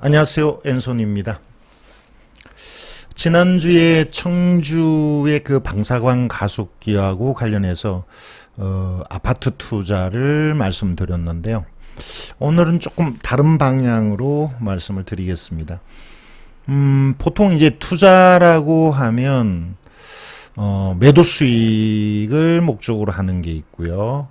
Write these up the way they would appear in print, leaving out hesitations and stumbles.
안녕하세요. 엔손입니다. 지난주에 청주의 그 방사광 가속기하고 관련해서 아파트 투자를 말씀드렸는데요. 오늘은 조금 다른 방향으로 말씀을 드리겠습니다. 보통 이제 투자라고 하면 매도 수익을 목적으로 하는 게 있고요.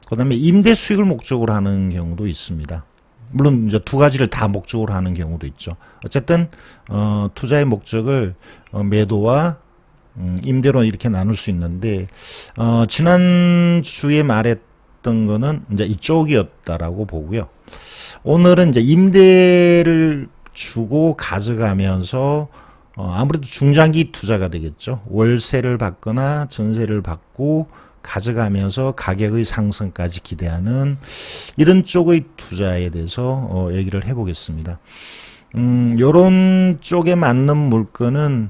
그 다음에 임대 수익을 목적으로 하는 경우도 있습니다. 물론 이제 두 가지를 다 목적으로 하는 경우도 있죠. 어쨌든 투자의 목적을 매도와 임대로 이렇게 나눌 수 있는데 지난 주에 말했던 거는 이제 이쪽이었다라고 보고요. 오늘은 이제 임대를 주고 가져가면서 아무래도 중장기 투자가 되겠죠. 월세를 받거나 전세를 받고 가져가면서 가격의 상승까지 기대하는 이런 쪽의 투자에 대해서 얘기를 해보겠습니다. 요런 쪽에 맞는 물건은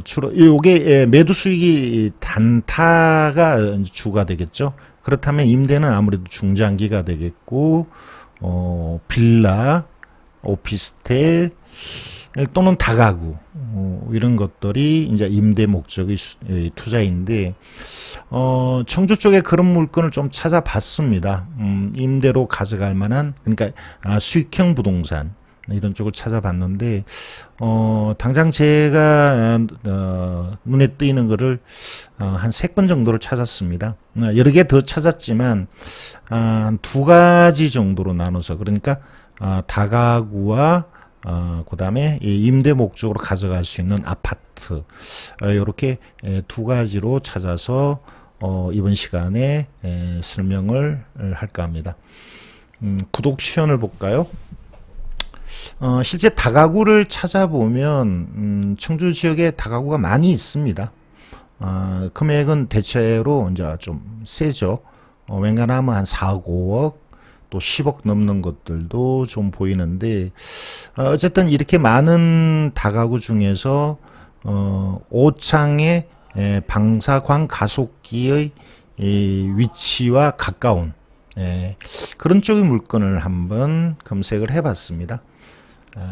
주로 요게 매도 수익이 단타가 주가 되겠죠. 그렇다면 임대는 아무래도 중장기가 되겠고 빌라, 오피스텔 또는 다가구 이런 것들이 이제 임대 목적의 투자인데 청주 쪽에 그런 물건을 좀 찾아봤습니다. 임대로 가져갈 만한 그러니까 수익형 부동산 이런 쪽을 찾아봤는데 당장 제가 눈에 띄는 거를 한 3건 정도를 찾았습니다. 여러 개 더 찾았지만 한 2가지 정도로 나눠서 그러니까 다가구와 그 다음에 임대 목적으로 가져갈 수 있는 아파트 이렇게 2가지로 찾아서 이번 시간에 설명을 할까 합니다. 구독 시연을 볼까요? 실제 다가구를 찾아보면 청주 지역에 다가구가 많이 있습니다. 금액은 대체로 이제 좀 세죠. 웬간하면 한 4억, 5억 또 10억 넘는 것들도 좀 보이는데 어쨌든 이렇게 많은 다가구 중에서 오창의 방사광 가속기의 위치와 가까운 그런 쪽의 물건을 한번 검색을 해봤습니다.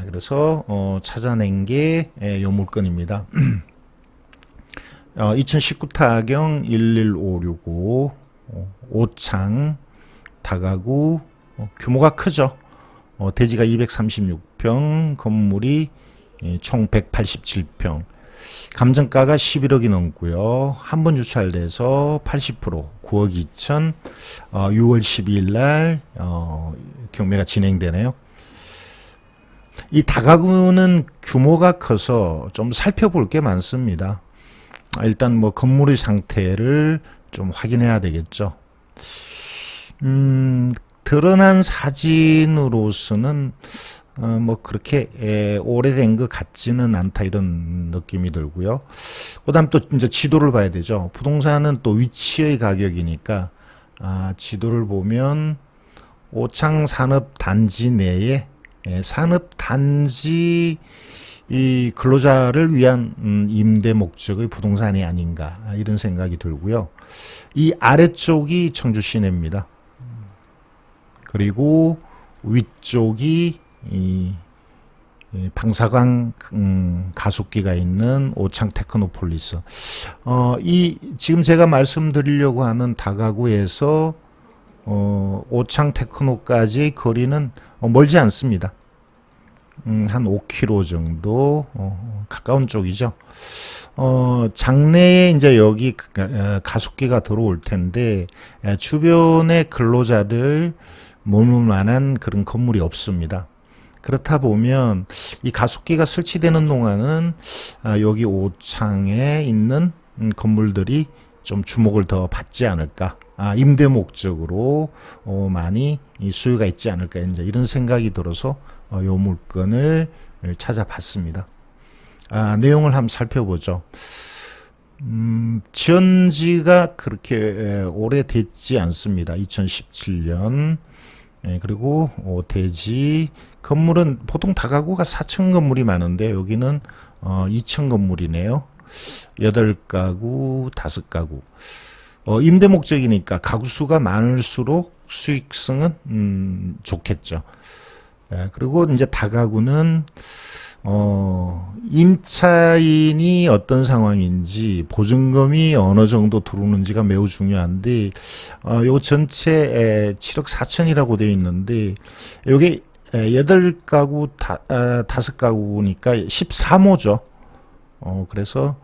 그래서 찾아낸 게 이 물건입니다. 2019 타경 11565 오창 다가구 규모가 크죠. 대지가 236평, 건물이 총 187평, 감정가가 11억이 넘고요. 한 번 유찰돼서 80% 9억 2천 6월 12일 날 경매가 진행되네요. 이 다가구는 규모가 커서 좀 살펴볼 게 많습니다. 일단 뭐 건물의 상태를 좀 확인해야 되겠죠. 드러난 사진으로서는 뭐 그렇게 오래된 것 같지는 않다 이런 느낌이 들고요. 그다음 또 이제 지도를 봐야 되죠. 부동산은 또 위치의 가격이니까 지도를 보면 오창 산업단지 내에 산업단지 이 근로자를 위한 임대 목적의 부동산이 아닌가 이런 생각이 들고요. 이 아래쪽이 청주 시내입니다. 그리고 위쪽이 이 방사광 가속기가 있는 오창 테크노폴리스. 이 지금 제가 말씀드리려고 하는 다가구에서 오창 테크노까지의 거리는 멀지 않습니다. 한 5km 정도 가까운 쪽이죠. 장내에 이제 여기 가속기가 들어올 텐데 주변에 근로자들 머물 만한 그런 건물이 없습니다. 그렇다 보면 이 가속기가 설치되는 동안은 여기 오창에 있는 건물들이 좀 주목을 더 받지 않을까. 임대 목적으로 많이 수요가 있지 않을까 이제 이런 생각이 들어서 요 물건을 찾아봤습니다. 내용을 한번 살펴보죠. 지은지가 그렇게 오래됐지 않습니다. 2017년. 그리고 대지 건물은 보통 다가구가 4층 건물이 많은데 여기는 2층 건물이네요. 8가구, 5가구. 임대 목적이니까 가구 수가 많을수록 수익성은 좋겠죠. 그리고 이제 다가구는 임차인이 어떤 상황인지 보증금이 어느 정도 들어오는지가 매우 중요한데 요 전체 7억 4천이라고 되어 있는데 요게 8가구 5가구니까 13호죠. 그래서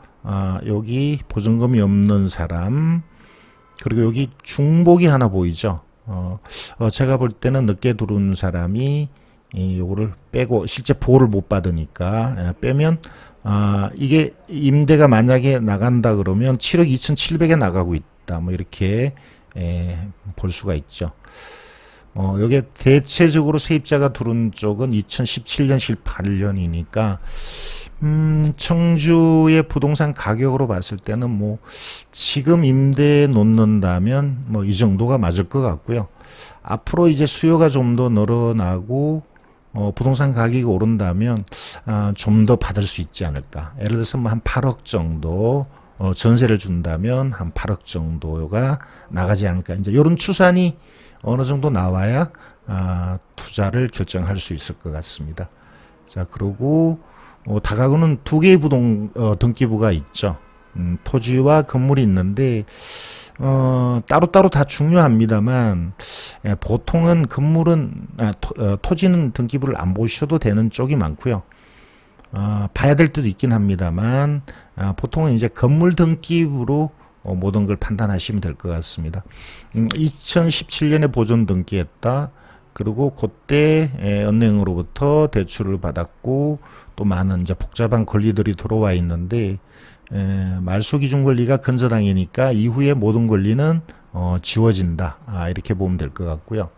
여기 보증금이 없는 사람, 그리고 여기 중복이 하나 보이죠. 제가 볼 때는 늦게 들어온 사람이 요거를 빼고 실제 보호를 못 받으니까 빼면 이게 임대가 만약에 나간다 그러면 7억 2,700에 나가고 있다. 뭐 이렇게 볼 수가 있죠. 여기에 대체적으로 세입자가 들어온 쪽은 2017년, 18년이니까 청주의 부동산 가격으로 봤을 때는 뭐 지금 임대에 놓는다면 뭐 이 정도가 맞을 것 같고요. 앞으로 이제 수요가 좀 더 늘어나고 부동산 가격이 오른다면 좀 더 받을 수 있지 않을까. 예를 들어서 뭐 한 8억 정도 전세를 준다면 한 8억 정도가 나가지 않을까. 이제 이런 추산이 어느 정도 나와야 투자를 결정할 수 있을 것 같습니다. 자, 그리고 다가구는 두 개의 등기부가 있죠. 토지와 건물이 있는데 따로따로 다 중요합니다만 보통은 건물은 토지는 등기부를 안 보셔도 되는 쪽이 많고요. 봐야 될 때도 있긴 합니다만 보통은 이제 건물 등기부로 모든 걸 판단하시면 될 것 같습니다. 2017년에 보존 등기했다. 그리고 그때 은행으로부터 대출을 받았고 또 많은 이제 복잡한 권리들이 들어와 있는데 말소 기준 권리가 근저당이니까 이후에 모든 권리는 지워진다. 이렇게 보면 될 것 같고요.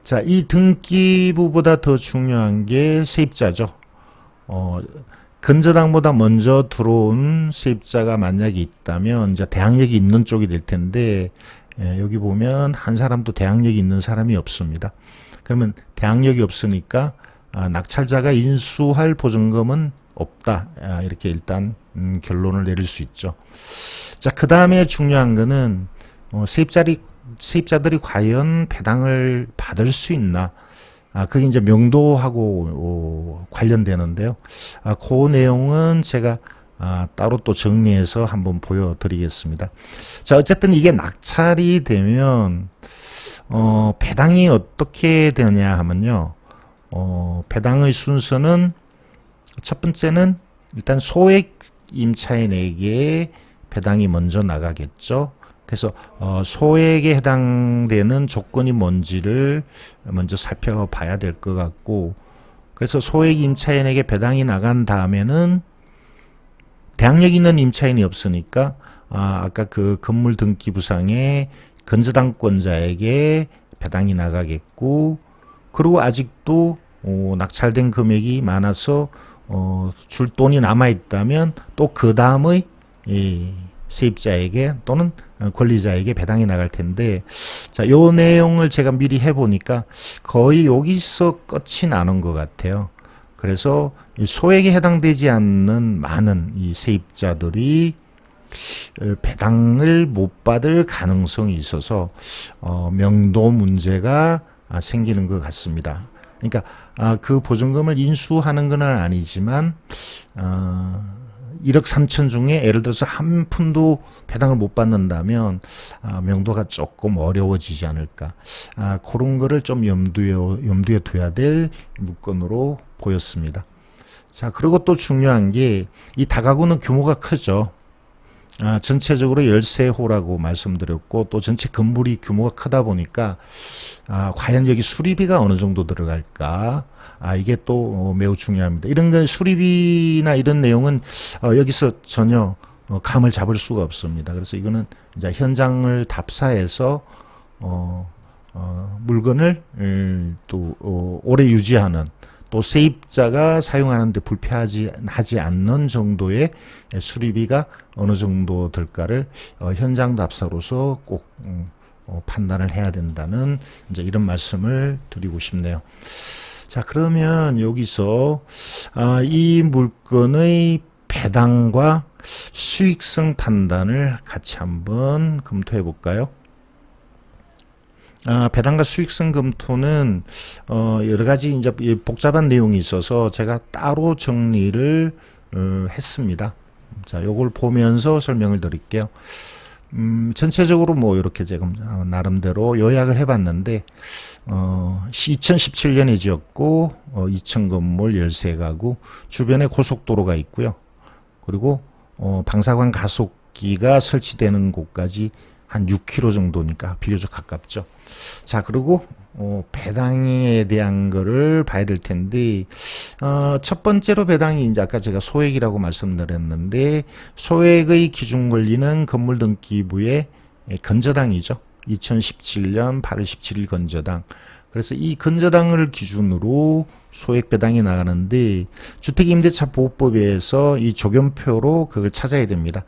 자, 이 등기부보다 더 중요한 게 세입자죠. 근저당보다 먼저 들어온 세입자가 만약에 있다면 이제 대항력이 있는 쪽이 될 텐데 여기 보면 한 사람도 대항력이 있는 사람이 없습니다. 그러면 대항력이 없으니까 낙찰자가 인수할 보증금은 없다. 이렇게 일단 결론을 내릴 수 있죠. 자, 그 다음에 중요한 거는 세입자들이 과연 배당을 받을 수 있나? 그게 이제 명도하고 관련되는데요. 그 내용은 제가 따로 또 정리해서 한번 보여드리겠습니다. 자, 어쨌든 이게 낙찰이 되면 배당이 어떻게 되냐 하면요. 배당의 순서는 첫 번째는 일단 소액 임차인에게 배당이 먼저 나가겠죠. 그래서 소액에 해당되는 조건이 뭔지를 먼저 살펴봐야 될 것 같고, 그래서 소액 임차인에게 배당이 나간 다음에는 대항력 있는 임차인이 없으니까 아까 그 건물 등기부상의 근저당권자에게 배당이 나가겠고, 그리고 아직도 낙찰된 금액이 많아서 줄 돈이 남아 있다면 또 그 다음의 세입자에게 또는 권리자에게 배당이 나갈 텐데, 자, 요 내용을 제가 미리 해보니까 거의 여기서 끝이 나는 것 같아요. 그래서 소액에 해당되지 않는 많은 이 세입자들이 배당을 못 받을 가능성이 있어서 명도 문제가 생기는 것 같습니다. 그러니까 그 보증금을 인수하는 건 아니지만 1억 3천 중에 예를 들어서 한 푼도 배당을 못 받는다면 명도가 조금 어려워지지 않을까. 그런 거를 좀 염두에 둬야 될 물건으로 보였습니다. 자, 그리고 또 중요한 게 이 다가구는 규모가 크죠. 전체적으로 13호라고 말씀드렸고 또 전체 건물이 규모가 크다 보니까 과연 여기 수리비가 어느 정도 들어갈까? 이게 또 매우 중요합니다. 이런 건 수리비나 이런 내용은 여기서 전혀 감을 잡을 수가 없습니다. 그래서 이거는 이제 현장을 답사해서 물건을 또 오래 유지하는, 또 세입자가 사용하는데 불편하지 않는 정도의 수리비가 어느 정도 들까를 현장 답사로서 꼭 판단을 해야 된다는 이제 이런 말씀을 드리고 싶네요. 자, 그러면 여기서 이 물건의 배당과 수익성 판단을 같이 한번 검토해 볼까요? 배당과 수익성 검토는 여러 가지 이제 복잡한 내용이 있어서 제가 따로 정리를 했습니다. 자, 요걸 보면서 설명을 드릴게요. 전체적으로 뭐 이렇게 제가 나름대로 요약을 해봤는데 2017년에 지었고 2층 건물 13가구, 주변에 고속도로가 있고요. 그리고 방사관 가속기가 설치되는 곳까지 한 6km 정도니까 비교적 가깝죠. 자, 그리고 배당에 대한 거를 봐야 될 텐데 첫 번째로 배당이 이제 아까 제가 소액이라고 말씀드렸는데, 소액의 기준 권리는 건물 등기부의 건저당이죠. 2017년 8월 17일 건저당. 그래서 이 건저당을 기준으로 소액 배당이 나가는데, 주택임대차보호법에서 이 조견표로 그걸 찾아야 됩니다.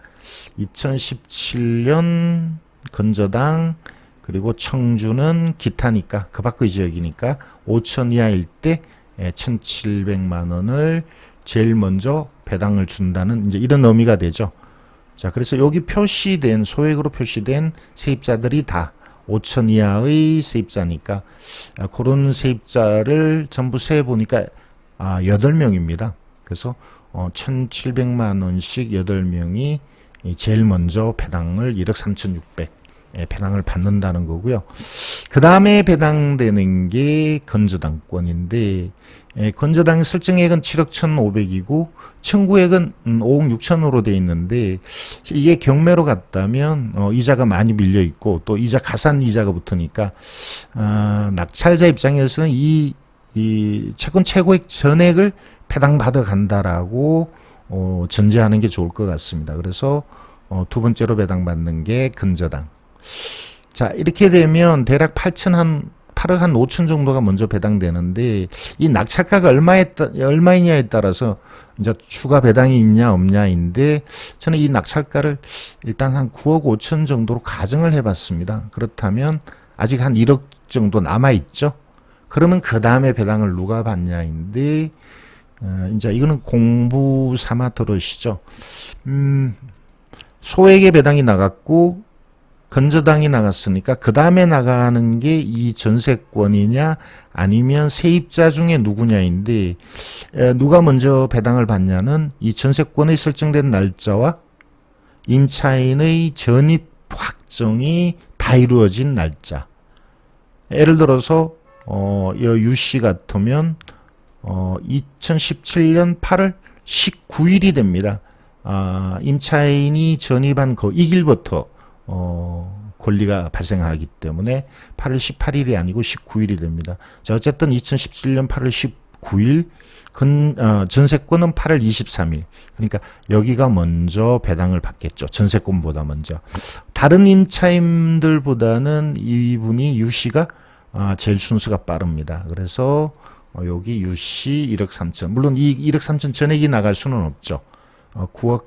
2017년 건저당, 그리고 청주는 기타니까 그 밖의 지역이니까 5천 이하일 때 1,700만 원을 제일 먼저 배당을 준다는 이제 이런 의미가 되죠. 자, 그래서 여기 표시된 소액으로 표시된 세입자들이 다 5천 이하의 세입자니까 그런 세입자를 전부 세어 보니까 8명입니다. 그래서 1,700만 원씩 8명이 제일 먼저 배당을 1억 3,600 배당을 받는다는 거고요. 그 다음에 배당되는 게 건저당권인데, 건저당 설정액은 7억 1,500이고 청구액은 5억 6천으로 돼 있는데, 이게 경매로 갔다면 이자가 많이 밀려 있고 또 이자 가산 이자가 붙으니까 낙찰자 입장에서는 이 채권 최고액 전액을 배당받아 간다라고 전제하는 게 좋을 것 같습니다. 그래서 두 번째로 배당받는 게 건저당. 자, 이렇게 되면 대략 8억 한 5천 정도가 먼저 배당되는데, 이 낙찰가가 얼마이냐에 따라서 이제 추가 배당이 있냐 없냐인데, 저는 이 낙찰가를 일단 한 9억 5천 정도로 가정을 해봤습니다. 그렇다면 아직 한 1억 정도 남아있죠. 그러면 그 다음에 배당을 누가 받냐인데, 이제 이거는 공부 삼아 들으시죠. 소액의 배당이 나갔고 건저당이 나갔으니까 그 다음에 나가는 게 이 전세권이냐 아니면 세입자 중에 누구냐인데, 누가 먼저 배당을 받냐는 이 전세권의 설정된 날짜와 임차인의 전입 확정이 다 이루어진 날짜. 예를 들어서 유씨 같으면 2017년 8월 19일이 됩니다. 임차인이 전입한 이 길부터 권리가 발생하기 때문에 8월 18일이 아니고 19일이 됩니다. 자, 어쨌든 2017년 8월 19일 전세권은 8월 23일. 그러니까 여기가 먼저 배당을 받겠죠. 전세권보다 먼저. 다른 임차인들보다는 이분이 유씨가 제일 순수가 빠릅니다. 그래서 여기 유씨 1억 3천. 물론 이 1억 3천 전액이 나갈 수는 없죠. 9억,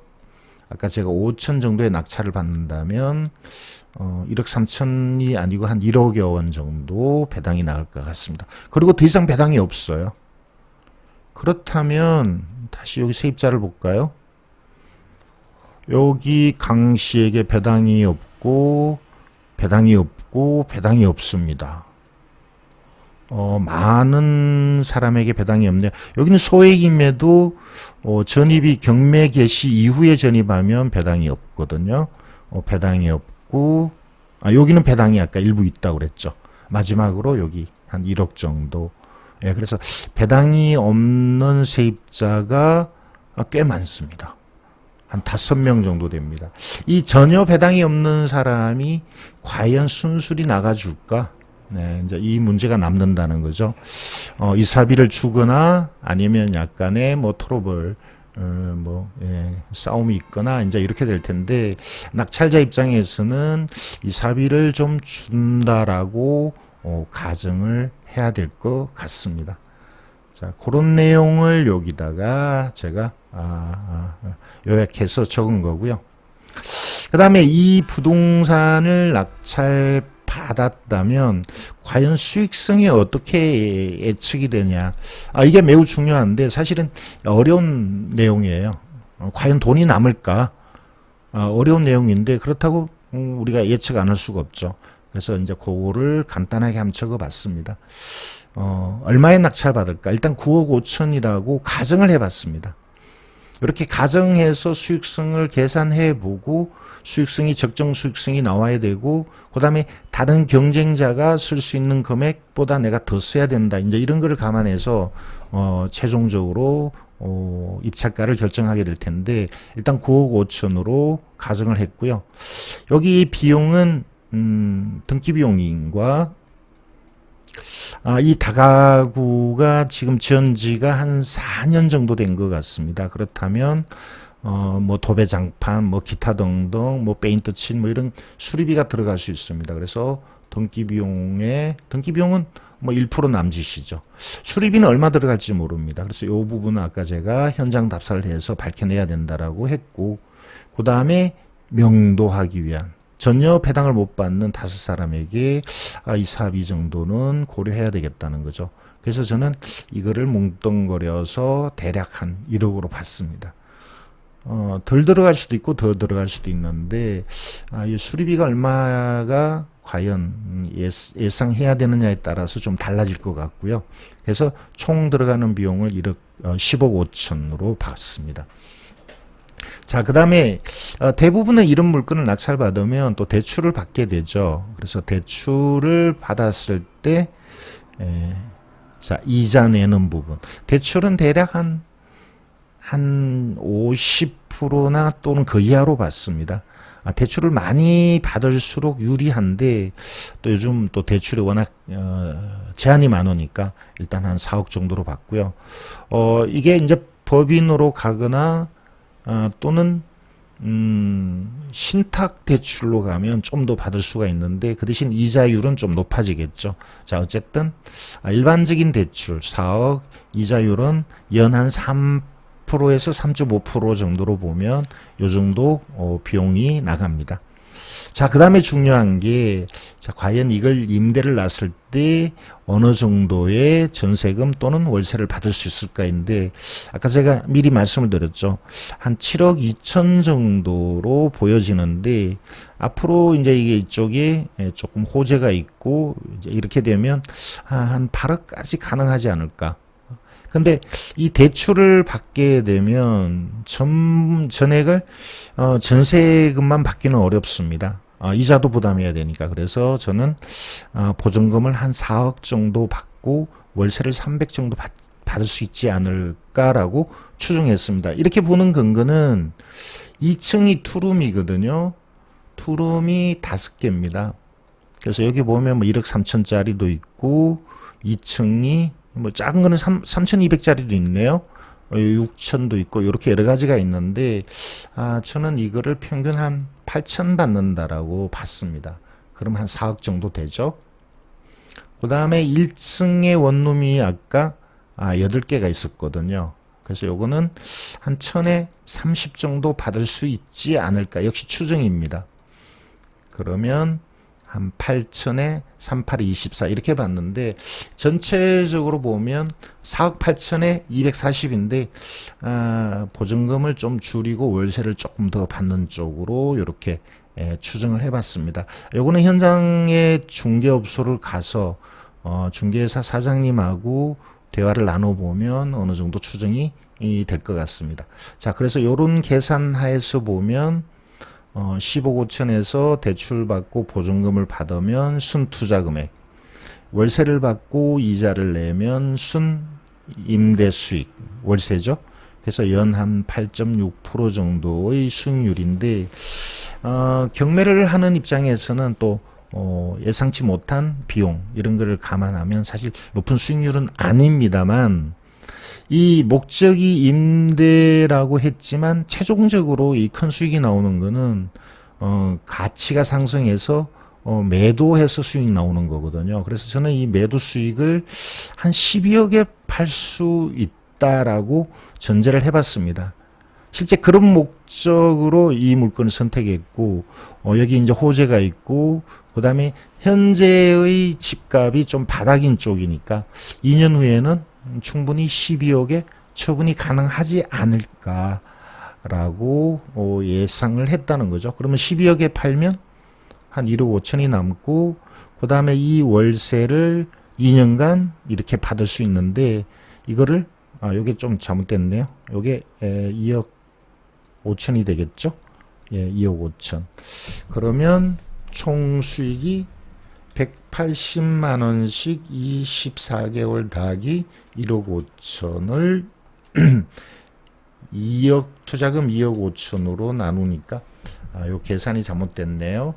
아까 제가 5천 정도의 낙찰을 받는다면 1억 3천이 아니고 한 1억여 원 정도 배당이 나올 것 같습니다. 그리고 더 이상 배당이 없어요. 그렇다면 다시 여기 세입자를 볼까요? 여기 강 씨에게 배당이 없고 배당이 없습니다. 많은 사람에게 배당이 없네요. 여기는 소액임에도 전입이 경매 개시 이후에 전입하면 배당이 없거든요. 배당이 없고, 여기는 배당이 아까 일부 있다고 그랬죠. 마지막으로 여기 한 1억 정도. 예, 그래서 배당이 없는 세입자가 꽤 많습니다. 한 5명 정도 됩니다. 이 전혀 배당이 없는 사람이 과연 순술이 나가줄까? 네, 이제 이 문제가 남는다는 거죠. 이사비를 주거나 아니면 약간의 트러블, 싸움이 있거나 이제 이렇게 될 텐데, 낙찰자 입장에서는 이사비를 좀 준다라고 가정을 해야 될 것 같습니다. 자, 그런 내용을 여기다가 제가 요약해서 적은 거고요. 그 다음에 이 부동산을 낙찰 받았다면 과연 수익성이 어떻게 예측이 되냐. 이게 매우 중요한데 사실은 어려운 내용이에요. 과연 돈이 남을까? 어려운 내용인데 그렇다고 우리가 예측 안 할 수가 없죠. 그래서 이제 그거를 간단하게 한번 적어봤습니다. 얼마에 낙찰받을까? 일단 9억 5천이라고 가정을 해봤습니다. 이렇게 가정해서 수익성을 계산해보고 수익성이 적정 수익성이 나와야 되고 그 다음에 다른 경쟁자가 쓸 수 있는 금액보다 내가 더 써야 된다. 이제 이런 거를 감안해서 최종적으로 입찰가를 결정하게 될 텐데 일단 9억 5천으로 가정을 했고요. 여기 비용은 등기 비용과 이 다가구가 지금 지은 지가 한 4년 정도 된 것 같습니다. 그렇다면 뭐 도배장판, 뭐 기타 등등, 뭐 페인트 친, 뭐 이런 수리비가 들어갈 수 있습니다. 그래서 등기 비용은 뭐 1% 남짓이죠. 수리비는 얼마 들어갈지 모릅니다. 그래서 이 부분은 아까 제가 현장 답사를 해서 밝혀내야 된다라고 했고, 그 다음에 명도하기 위한 전혀 배당을 못 받는 5사람에게 이 사업 이 정도는 고려해야 되겠다는 거죠. 그래서 저는 이거를 뭉뚱거려서 대략 한 1억으로 봤습니다. 덜 들어갈 수도 있고 더 들어갈 수도 있는데 이 수리비가 얼마가 과연 예상해야 되느냐에 따라서 좀 달라질 것 같고요. 그래서 총 들어가는 비용을 10억 5천으로 봤습니다. 자, 그 다음에 대부분의 이런 물건을 낙찰받으면 또 대출을 받게 되죠. 그래서 대출을 받았을 때 자, 이자 내는 부분. 대출은 대략 한 50%나 또는 그 이하로 받습니다. 대출을 많이 받을수록 유리한데 또 요즘 또 대출이 워낙 제한이 많으니까 일단 한 4억 정도로 받고요. 이게 이제 법인으로 가거나 또는 신탁 대출로 가면 좀 더 받을 수가 있는데 그 대신 이자율은 좀 높아지겠죠. 자, 어쨌든 일반적인 대출 4억, 이자율은 연 한 3%에서 3.5% 정도로 보면 요 정도 비용이 나갑니다. 자, 그 다음에 중요한 게, 자, 과연 이걸 임대를 놨을 때 어느 정도의 전세금 또는 월세를 받을 수 있을까인데, 아까 제가 미리 말씀을 드렸죠. 한 7억 2천 정도로 보여지는데, 앞으로 이제 이게 이쪽에 조금 호재가 있고, 이제 이렇게 되면 한 8억까지 가능하지 않을까. 근데 이 대출을 받게 되면 전액을 전세금만 받기는 어렵습니다. 이자도 부담해야 되니까. 그래서 저는 보증금을 한 4억 정도 받고 월세를 300 정도 받을 수 있지 않을까라고 추정했습니다. 이렇게 보는 근거는 2층이 투룸이거든요. 투룸이 5개입니다. 그래서 여기 보면 뭐 1억 3천짜리도 있고 2층이 뭐 작은 거는 3,200짜리도 있네요. 6천도 있고 이렇게 여러 가지가 있는데 저는 이거를 평균 한 8천 받는다라고 봤습니다. 그럼 한 4억 정도 되죠. 그 다음에 1층의 원룸이 아까 8개가 있었거든요. 그래서 요거는 한 1000에 30 정도 받을 수 있지 않을까. 역시 추정입니다. 그러면 한 8천에 38에 24 이렇게 봤는데 전체적으로 보면 4억 8천에 240인데 보증금을 좀 줄이고 월세를 조금 더 받는 쪽으로 이렇게 추정을 해봤습니다. 요거는 현장의 중개업소를 가서 중개사 사장님하고 대화를 나눠보면 어느 정도 추정이 될 것 같습니다. 자, 그래서 요런 계산하에서 보면 10억 5천에서 대출받고 보증금을 받으면 순투자금액, 월세를 받고 이자를 내면 순임대수익, 월세죠. 그래서 연 한 8.6% 정도의 수익률인데 경매를 하는 입장에서는 또 예상치 못한 비용 이런 거를 감안하면 사실 높은 수익률은 아닙니다만 이 목적이 임대라고 했지만 최종적으로 이 큰 수익이 나오는 거는 가치가 상승해서 매도해서 수익이 나오는 거거든요. 그래서 저는 이 매도 수익을 한 12억에 팔 수 있다라고 전제를 해봤습니다. 실제 그런 목적으로 이 물건을 선택했고 여기 이제 호재가 있고 그 다음에 현재의 집값이 좀 바닥인 쪽이니까 2년 후에는 충분히 12억에 처분이 가능하지 않을까라고 예상을 했다는 거죠. 그러면 12억에 팔면 한 1억 5천이 남고 그 다음에 이 월세를 2년간 이렇게 받을 수 있는데 이거를 요게 좀 잘못됐네요. 요게 2억 5천이 되겠죠? 예, 2억 5천. 그러면 총 수익이 180만 원씩 24개월 더하기 1억 5천을 2억 투자금 2억 5천으로 나누니까 요 계산이 잘못됐네요.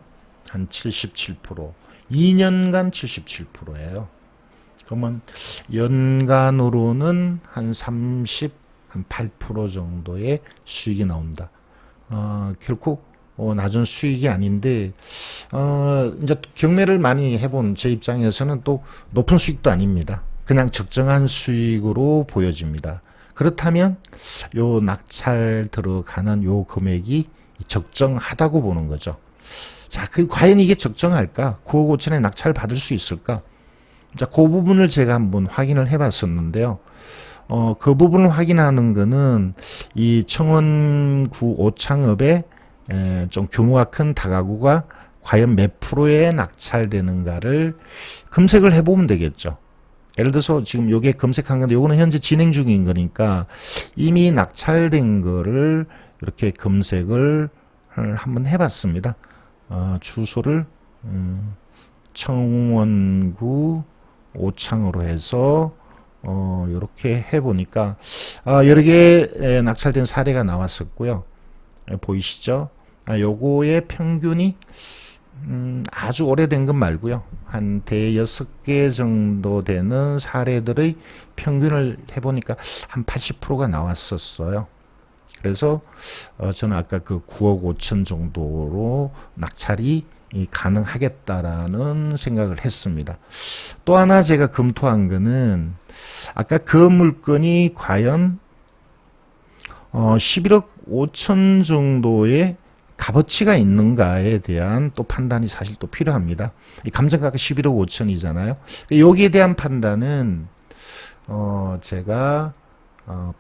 한 77%. 2년간 77%예요. 그러면 연간으로는 한 8% 정도의 수익이 나온다. 결코 낮은 수익이 아닌데 이제 경매를 많이 해본 제 입장에서는 또 높은 수익도 아닙니다. 그냥 적정한 수익으로 보여집니다. 그렇다면 요 낙찰 들어가는 요 금액이 적정하다고 보는 거죠. 자, 과연 이게 적정할까? 9억 5천에 낙찰 받을 수 있을까? 자, 그 부분을 제가 한번 확인을 해봤었는데요. 그 부분을 확인하는 거는 이 청원구 오창읍에 좀 규모가 큰 다가구가 과연 몇 프로에 낙찰되는가를 검색을 해보면 되겠죠. 예를 들어서 지금 요게 검색한 건데 요거는 현재 진행 중인 거니까 이미 낙찰된 거를 이렇게 검색을 한번 해봤습니다. 주소를 청원구 오창으로 해서 이렇게 해보니까 여러 개 낙찰된 사례가 나왔었고요. 보이시죠? 요거의 평균이 아주 오래된 것 말고요. 한 대여섯 개 정도 되는 사례들의 평균을 해보니까 한 80%가 나왔었어요. 그래서 저는 아까 그 9억 5천 정도로 낙찰이 가능하겠다라는 생각을 했습니다. 또 하나 제가 검토한 거는 아까 그 물건이 과연 11억 5천 정도의 값어치가 있는가에 대한 또 판단이 사실 또 필요합니다. 이 감정가가 11억 5천이잖아요. 여기에 대한 판단은 제가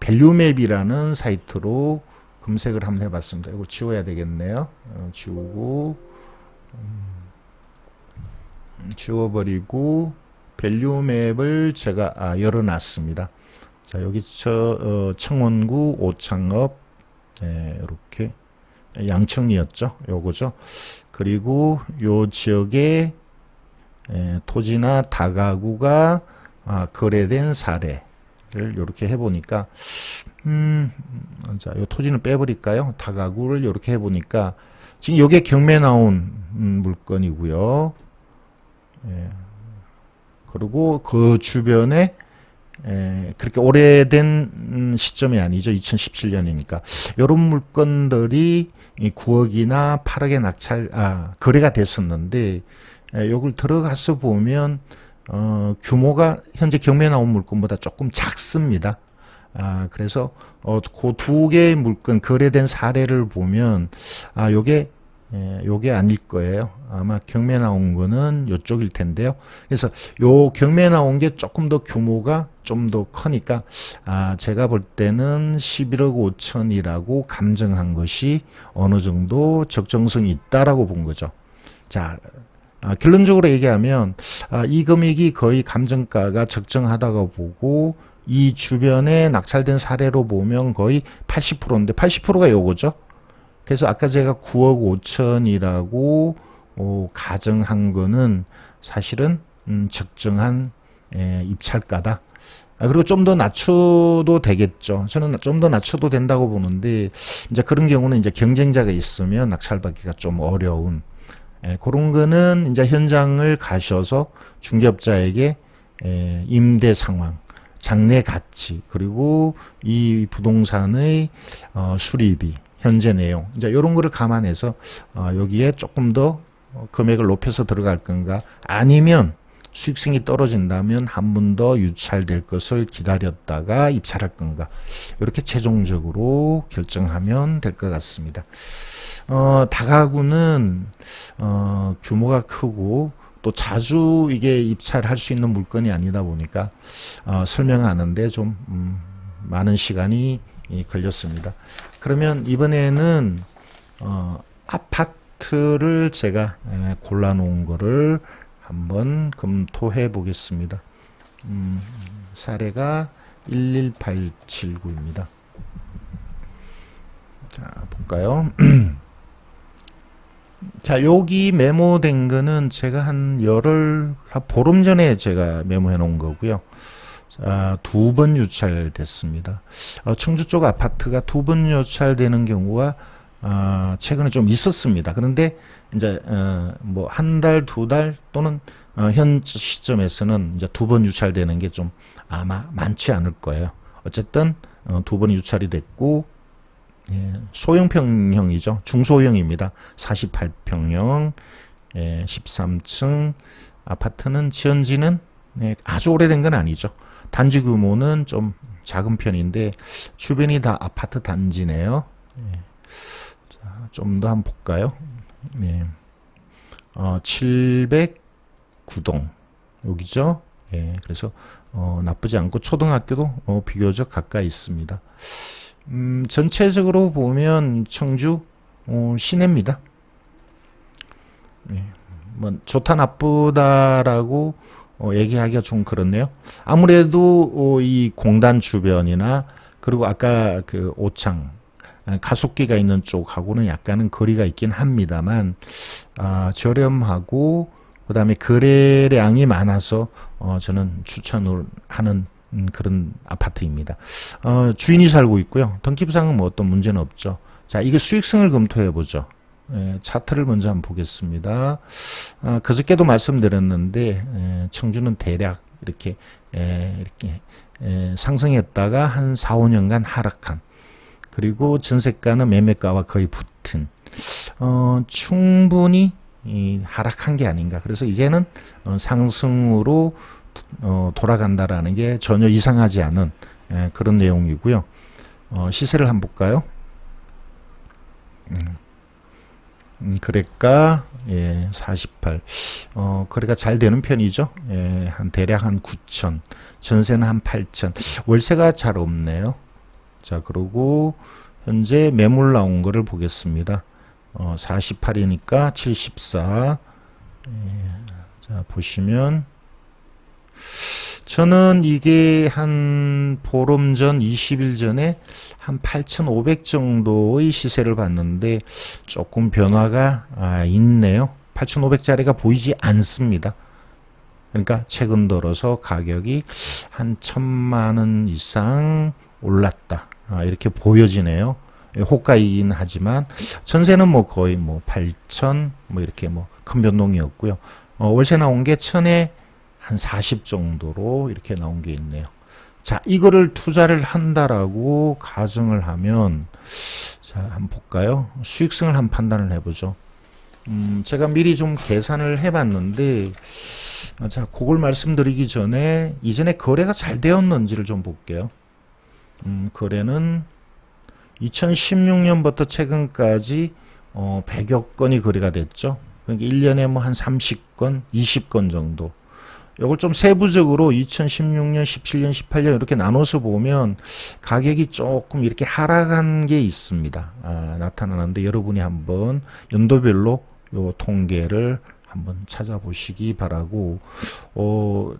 밸류맵이라는 사이트로 검색을 한번 해봤습니다. 이거 지워야 되겠네요. 지우고 지워버리고 밸류맵을 제가 열어놨습니다. 자, 여기 청원구 오창읍 이렇게 양천이었죠. 요거죠. 그리고 요 지역의 토지나 다가구가 거래된 사례를 이렇게 해보니까 자, 요 토지는 빼버릴까요? 다가구를 이렇게 해보니까 지금 요게 경매 나온 물건이고요. 그리고 그 주변에 그렇게 오래된 시점이 아니죠. 2017년이니까. 이런 물건들이 9억이나 8억에 거래가 됐었는데, 요걸 들어가서 보면, 규모가 현재 경매에 나온 물건보다 조금 작습니다. 그래서, 그 두 개의 물건, 거래된 사례를 보면, 요게 아닐 거예요. 아마 경매 나온 거는 요쪽일 텐데요. 그래서 요 경매 나온 게 조금 더 규모가 좀 더 크니까 제가 볼 때는 11억 5천이라고 감정한 것이 어느 정도 적정성이 있다라고 본 거죠. 자, 결론적으로 얘기하면 이 금액이 거의 감정가가 적정하다고 보고 이 주변에 낙찰된 사례로 보면 거의 80%인데 80%가 요거죠. 그래서 아까 제가 9억 5천이라고 가정한 거는 사실은 적정한 입찰가다. 그리고 좀 더 낮춰도 되겠죠. 저는 좀 더 낮춰도 된다고 보는데 이제 그런 경우는 이제 경쟁자가 있으면 낙찰받기가 좀 어려운 그런 거는 이제 현장을 가셔서 중개업자에게 임대 상황, 장래 가치 그리고 이 부동산의 수리비 현재 내용, 이제 이런 거를 감안해서 여기에 조금 더 금액을 높여서 들어갈 건가, 아니면 수익성이 떨어진다면 한 번 더 유찰될 것을 기다렸다가 입찰할 건가, 이렇게 최종적으로 결정하면 될 것 같습니다. 다가구는 규모가 크고 또 자주 이게 입찰할 수 있는 물건이 아니다 보니까 설명하는데 좀 많은 시간이 걸렸습니다. 그러면 이번에는 아파트 아파트를 제가 골라 놓은 거를 한번 검토해 보겠습니다. 사례가 11879입니다. 자, 볼까요? 자, 여기 메모된 거는 제가 한 보름 전에 제가 메모해 놓은 거고요. 자, 2번 유찰됐습니다. 청주 쪽 아파트가 2번 유찰되는 경우가 최근에 좀 있었습니다. 그런데 이제 뭐 한 달, 2달 또는 현 시점에서는 이제 2번 유찰되는 게 좀 아마 많지 않을 거예요. 어쨌든 2번 유찰이 됐고, 소형평형이죠. 중소형입니다. 48평형, 13층 아파트는 지은 아주 오래된 건 아니죠. 단지 규모는 좀 작은 편인데 주변이 다 아파트 단지네요. 좀 더 한번 볼까요? 709동 여기죠. 그래서 나쁘지 않고 초등학교도 비교적 가까이 있습니다. 전체적으로 보면 청주 시내입니다. 뭐 좋다 나쁘다라고 얘기하기가 좀 그렇네요. 아무래도 이 공단 주변이나 그리고 아까 그 오창 가속기가 있는 쪽하고는 약간은 거리가 있긴 합니다만 저렴하고 그다음에 거래량이 많아서 저는 추천을 하는 그런 아파트입니다. 주인이 살고 있고요. 등기부상은 뭐 어떤 문제는 없죠. 자, 이거 수익성을 검토해 보죠. 차트를 먼저 한번 보겠습니다. 그저께도 말씀드렸는데 청주는 대략 이렇게 상승했다가 한 4, 5년간 하락한, 그리고 전세가는 매매가와 거의 붙은, 충분히 하락한 게 아닌가. 그래서 이제는 상승으로 돌아간다라는 게 전혀 이상하지 않은 그런 내용이고요. 시세를 한번 볼까요? 거래가 48. 거래가 잘 되는 편이죠. 한 대략 한 9천, 전세는 한 8천. 월세가 잘 없네요. 자, 그리고 현재 매물 나온 거를 보겠습니다. 48이니까 74. 자, 보시면 저는 이게 한 보름 전, 20일 전에 한 8,500 정도의 시세를 봤는데 조금 변화가 있네요. 8,500짜리가 보이지 않습니다. 그러니까 최근 들어서 가격이 한 1,000만 원 이상 올랐다. 이렇게 보여지네요. 호가이긴 하지만 전세는 뭐 거의 뭐 8,000 뭐 이렇게 뭐 큰 변동이 없고요. 월세 나온 게 1,000에 한 40 정도로 이렇게 나온 게 있네요. 자, 이거를 투자를 한다라고 가정을 하면, 자, 한번 볼까요? 수익성을 한번 판단을 해보죠. 제가 미리 좀 계산을 해봤는데, 자, 그걸 말씀드리기 전에 이전에 거래가 잘 되었는지를 좀 볼게요. 거래는 2016년부터 최근까지 100여 건이 거래가 됐죠. 그러니까 1년에 뭐 한 30건, 20건 정도. 이걸 좀 세부적으로 2016년, 17년, 18년 이렇게 나눠서 보면 가격이 조금 이렇게 하락한 게 있습니다. 나타나는데 여러분이 한번 연도별로 요 통계를 한번 찾아보시기 바라고,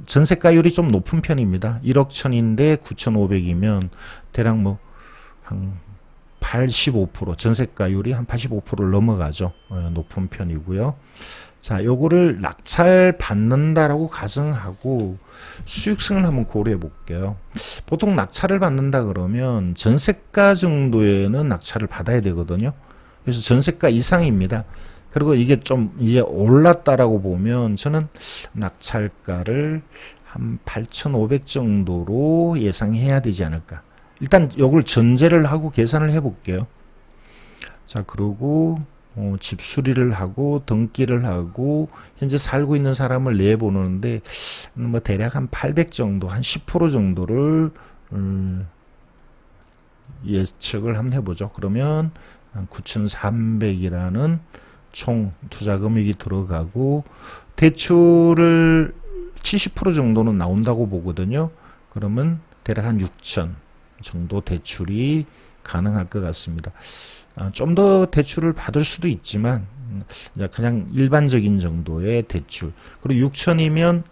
전세가율이 좀 높은 편입니다. 1억 천인데 9,500이면 대략 뭐 한 85%, 전세가율이 한 85%를 넘어가죠. 높은 편이고요. 자, 요거를 낙찰 받는다라고 가정하고 수익성을 한번 고려해 볼게요. 보통 낙찰을 받는다 그러면 전세가 정도에는 낙찰을 받아야 되거든요. 그래서 전세가 이상입니다. 그리고 이게 좀 이제 올랐다라고 보면 저는 낙찰가를 한 8,500 정도로 예상해야 되지 않을까. 일단 요걸 전제를 하고 계산을 해 볼게요. 자, 그리고 집 수리를 하고 등기를 하고 현재 살고 있는 사람을 내보는데 뭐 대략 한 800 정도, 한 10% 정도를 예측을 한번 해보죠. 그러면 한 9,300이라는 총 투자 금액이 들어가고 대출을 70% 정도는 나온다고 보거든요. 그러면 대략 한 6천 정도 대출이 가능할 것 같습니다. 좀 더 대출을 받을 수도 있지만 그냥 일반적인 정도의 대출. 그리고 6천이면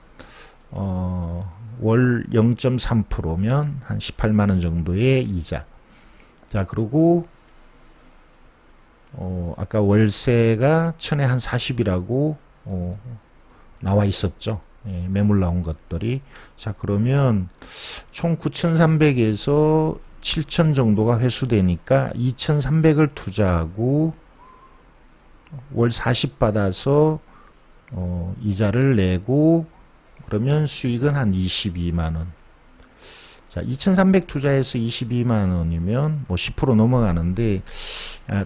월 0.3%면 한 18만 원 정도의 이자. 자, 그리고 아까 월세가 천에 한 40이라고 나와 있었죠. 예, 매물 나온 것들이. 자, 그러면 총 9,300에서 7,000 정도가 회수되니까 2,300을 투자하고 월 40 받아서 이자를 내고 그러면 수익은 한 22만 원. 자, 2,300 투자해서 22만 원이면 뭐 10% 넘어가는데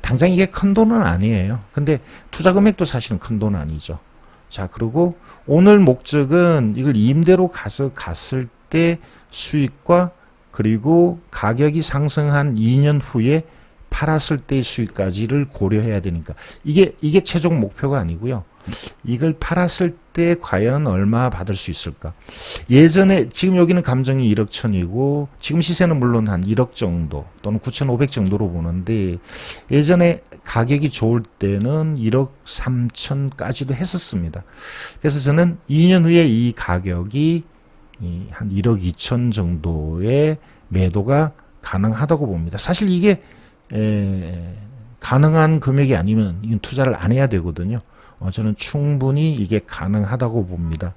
당장 이게 큰 돈은 아니에요. 근데 투자 금액도 사실은 큰 돈은 아니죠. 자, 그리고 오늘 목적은 이걸 임대로 갔을 때 수익과 그리고 가격이 상승한 2년 후에 팔았을 때의 수익까지를 고려해야 되니까 이게 최종 목표가 아니고요. 이걸 팔았을 때 과연 얼마 받을 수 있을까? 예전에 지금 여기는 감정이 1억 천이고 지금 시세는 물론 한 1억 정도 또는 9,500 정도로 보는데 예전에 가격이 좋을 때는 1억 3천까지도 했었습니다. 그래서 저는 2년 후에 이 가격이 한 1억 2천 정도의 매도가 가능하다고 봅니다. 사실 이게 가능한 금액이 아니면 이건 투자를 안 해야 되거든요. 저는 충분히 이게 가능하다고 봅니다.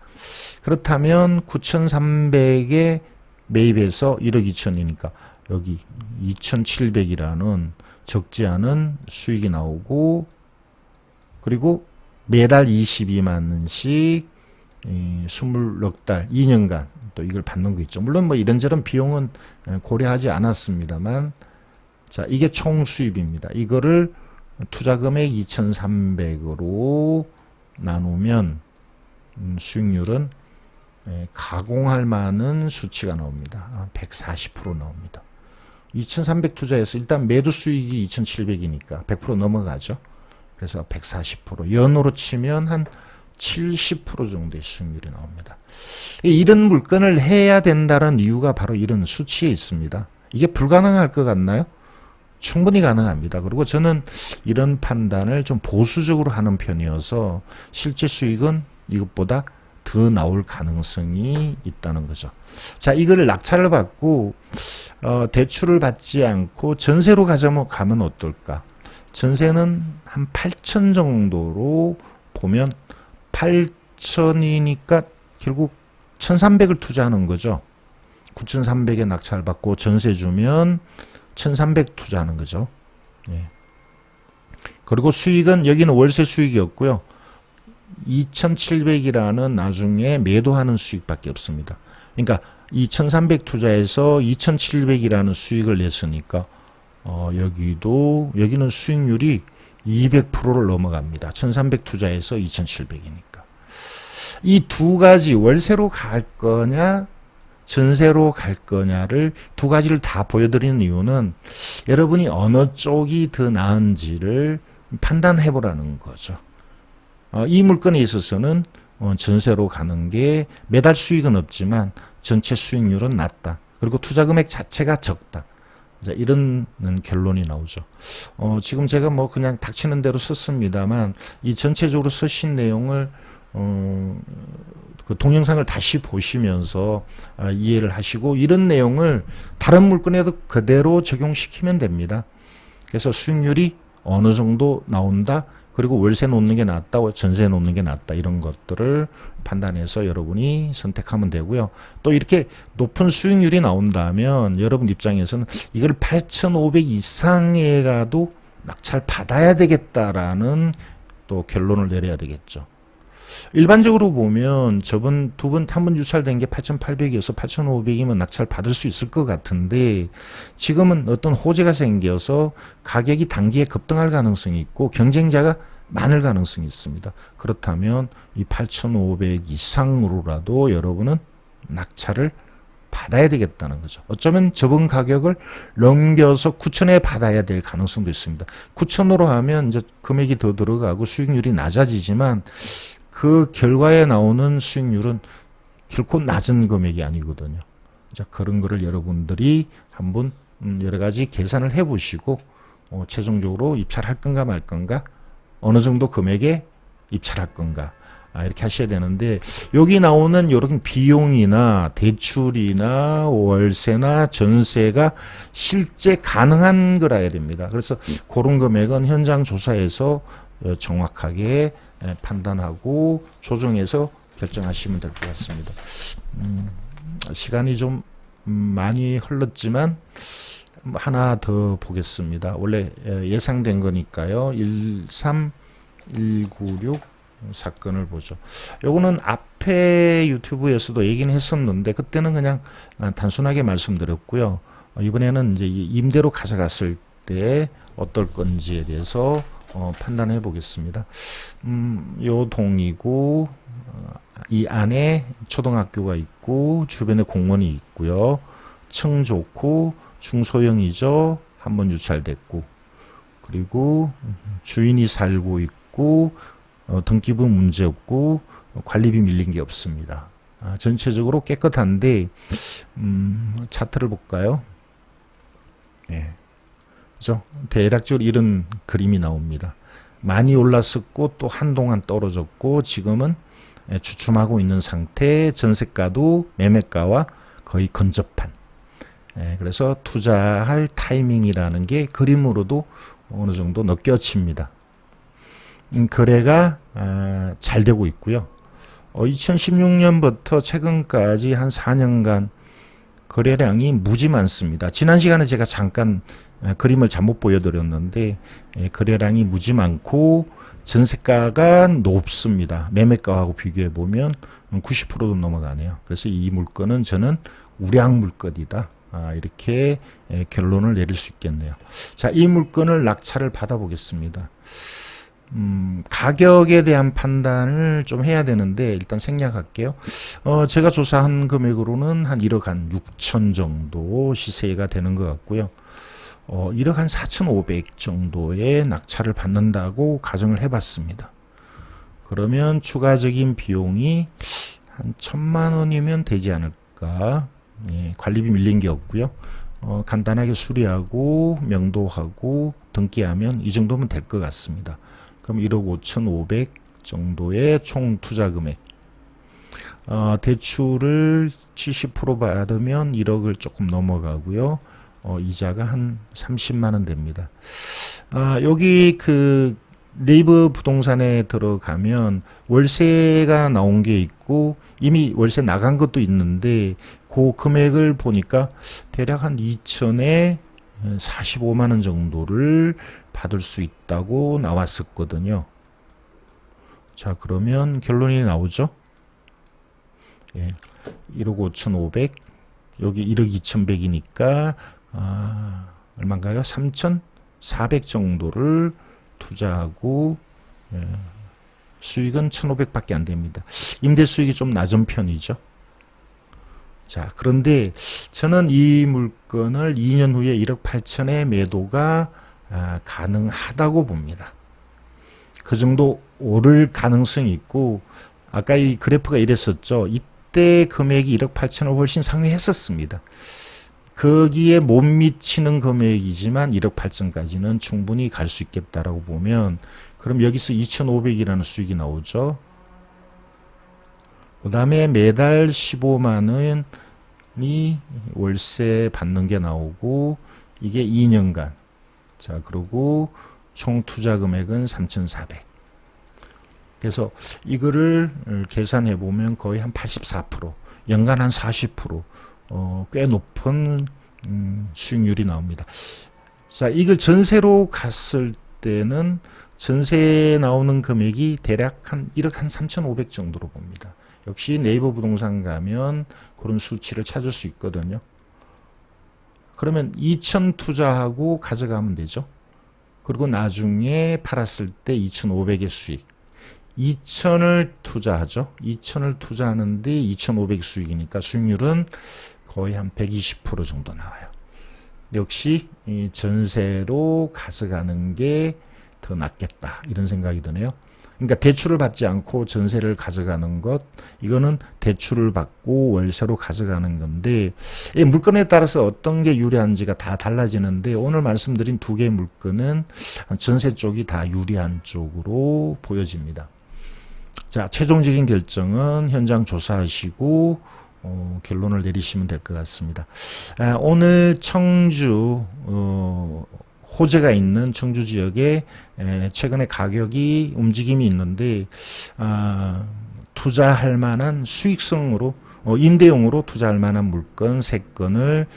그렇다면 9,300에 매입해서 1억 2천이니까 여기 2,700이라는 적지 않은 수익이 나오고 그리고 매달 22만 원씩 20넉 달 2년간 또 이걸 받는 거 있죠. 물론 뭐 이런저런 비용은 고려하지 않았습니다만 자, 이게 총 수입입니다. 이거를 투자 금액 2,300으로 나누면 수익률은 가공할 만한 수치가 나옵니다. 140% 나옵니다. 2,300 투자해서 일단 매도 수익이 2,700이니까 100% 넘어가죠. 그래서 140% 연으로 치면 한 70% 정도의 수익률이 나옵니다. 이런 물건을 해야 된다는 이유가 바로 이런 수치에 있습니다. 이게 불가능할 것 같나요? 충분히 가능합니다. 그리고 저는 이런 판단을 좀 보수적으로 하는 편이어서 실제 수익은 이것보다 더 나올 가능성이 있다는 거죠. 자, 이거를 낙찰을 받고 대출을 받지 않고 전세로 가면 어떨까? 전세는 한 8천 정도로 보면 8천이니까 결국 1,300을 투자하는 거죠. 9,300에 낙찰 받고 전세 주면 1,300 투자하는 거죠. 예. 그리고 수익은 여기는 월세 수익이었고요. 2,700이라는 나중에 매도하는 수익밖에 없습니다. 그러니까 2,300 투자해서 2,700이라는 수익을 냈으니까 여기는 수익률이 200%를 넘어갑니다. 1,300 투자해서 2,700이니까. 이 두 가지 월세로 갈 거냐 전세로 갈 거냐를 두 가지를 다 보여드리는 이유는 여러분이 어느 쪽이 더 나은지를 판단해 보라는 거죠. 이 물건에 있어서는 전세로 가는 게 매달 수익은 없지만 전체 수익률은 낮다. 그리고 투자 금액 자체가 적다. 자, 이런 결론이 나오죠. 지금 제가 뭐 그냥 닥치는 대로 썼습니다만 이 전체적으로 쓰신 내용을 그 동영상을 다시 보시면서 이해를 하시고 이런 내용을 다른 물건에도 그대로 적용시키면 됩니다. 그래서 수익률이 어느 정도 나온다. 그리고 월세 놓는 게 낫다, 전세 놓는 게 낫다 이런 것들을 판단해서 여러분이 선택하면 되고요. 또 이렇게 높은 수익률이 나온다면 여러분 입장에서는 이걸 8,500 이상이라도 낙찰 받아야 되겠다라는 또 결론을 내려야 되겠죠. 일반적으로 보면 저번 한 번 유찰된 게 8,800이어서 8,500이면 낙찰 받을 수 있을 것 같은데 지금은 어떤 호재가 생겨서 가격이 단기에 급등할 가능성이 있고 경쟁자가 많을 가능성이 있습니다. 그렇다면 이 8,500 이상으로라도 여러분은 낙찰을 받아야 되겠다는 거죠. 어쩌면 저번 가격을 넘겨서 9,000에 받아야 될 가능성도 있습니다. 9,000으로 하면 이제 금액이 더 들어가고 수익률이 낮아지지만 그 결과에 나오는 수익률은 결코 낮은 금액이 아니거든요. 자, 그런 거를 여러분들이 한번 여러 가지 계산을 해보시고 최종적으로 입찰할 건가 말 건가, 어느 정도 금액에 입찰할 건가, 이렇게 하셔야 되는데, 여기 나오는 이런 비용이나 대출이나 월세나 전세가 실제 가능한 거라야 됩니다. 그래서 그런 금액은 현장 조사에서 정확하게 판단하고 조정해서 결정하시면 될 것 같습니다. 시간이 좀 많이 흘렀지만 하나 더 보겠습니다. 원래 예상된 거니까요. 13196 사건을 보죠. 요거는 앞에 유튜브에서도 얘기는 했었는데 그때는 그냥 단순하게 말씀드렸고요. 이번에는 이제 임대로 가져갔을 때 어떨 건지에 대해서 판단해 보겠습니다. 요 동이고 이 안에 초등학교가 있고 주변에 공원이 있고요. 층 좋고 중소형이죠. 한번 유찰됐고, 그리고 주인이 살고 있고 등기부 문제 없고 관리비 밀린 게 없습니다. 전체적으로 깨끗한데 차트를 볼까요? 네. 그죠? 대략적으로 이런 그림이 나옵니다. 많이 올랐었고 또 한동안 떨어졌고 지금은 주춤하고 있는 상태, 전세가도 매매가와 거의 근접한. 그래서 투자할 타이밍이라는 게 그림으로도 어느 정도 느껴집니다. 거래가 잘 되고 있고요. 2016년부터 최근까지 한 4년간 거래량이 무지 많습니다. 지난 시간에 제가 잠깐 그림을 잘못 보여드렸는데 거래량이 무지 많고 전세가가 높습니다. 매매가하고 비교해 보면 90%도 넘어가네요. 그래서 이 물건은 저는 우량 물건이다. 이렇게 결론을 내릴 수 있겠네요. 자, 이 물건을 낙찰을 받아보겠습니다. 가격에 대한 판단을 좀 해야 되는데 일단 생략할게요. 제가 조사한 금액으로는 한 1억 한 6천 정도 시세가 되는 것 같고요. 1억 한 4,500 정도의 낙찰을 받는다고 가정을 해봤습니다. 그러면 추가적인 비용이 한 1,000만 원이면 되지 않을까. 예, 관리비 밀린 게 없고요. 간단하게 수리하고 명도하고 등기하면 이 정도면 될 것 같습니다. 그럼 1억 5,500 정도의 총 투자 금액. 대출을 70% 받으면 1억을 조금 넘어가고요. 이자가 한 30만 원 됩니다. 여기 그 네이버 부동산에 들어가면 월세가 나온 게 있고 이미 월세 나간 것도 있는데 그 금액을 보니까 대략 한 2천에 45만 원 정도를 받을 수 있다고 나왔었거든요. 자, 그러면 결론이 나오죠. 예, 1억 5,500 여기 1억 2,100이니까 얼마인가요? 3,400 정도를 투자하고 수익은 1,500밖에 안 됩니다. 임대 수익이 좀 낮은 편이죠. 자, 그런데 저는 이 물건을 2년 후에 1억 8천에 매도가 가능하다고 봅니다. 그 정도 오를 가능성이 있고 아까 이 그래프가 이랬었죠. 이때 금액이 1억 8천을 훨씬 상회했었습니다. 거기에 못 미치는 금액이지만 1억 8천까지는 충분히 갈 수 있겠다라고 보면 그럼 여기서 2,500이라는 수익이 나오죠. 그 다음에 매달 15만 원이 월세 받는 게 나오고 이게 2년간. 자, 그리고 총 투자 금액은 3,400. 그래서 이거를 계산해 보면 거의 한 84%, 연간 한 40%, 꽤 높은 수익률이 나옵니다. 자, 이걸 전세로 갔을 때는 전세 나오는 금액이 대략 한 1억 한 3,500 정도로 봅니다. 역시 네이버 부동산 가면 그런 수치를 찾을 수 있거든요. 그러면 2,000 투자하고 가져가면 되죠. 그리고 나중에 팔았을 때 2,500의 수익. 2,000을 투자하죠. 2,000을 투자하는데 2,500 수익이니까 수익률은 거의 한 120% 정도 나와요. 역시 이 전세로 가져가는 게 더 낫겠다 이런 생각이 드네요. 그러니까 대출을 받지 않고 전세를 가져가는 것, 이거는 대출을 받고 월세로 가져가는 건데, 이 물건에 따라서 어떤 게 유리한지가 다 달라지는데, 오늘 말씀드린 두 개의 물건은 전세 쪽이 다 유리한 쪽으로 보여집니다. 자, 최종적인 결정은 현장 조사하시고 결론을 내리시면 될 것 같습니다. 오늘 청주 호재가 있는 청주 지역에 최근에 가격이 움직임이 있는데 투자할 만한 수익성으로 임대용으로 투자할 만한 물건 3건을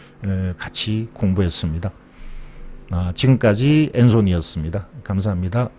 같이 공부했습니다. 지금까지 엔손이었습니다. 감사합니다.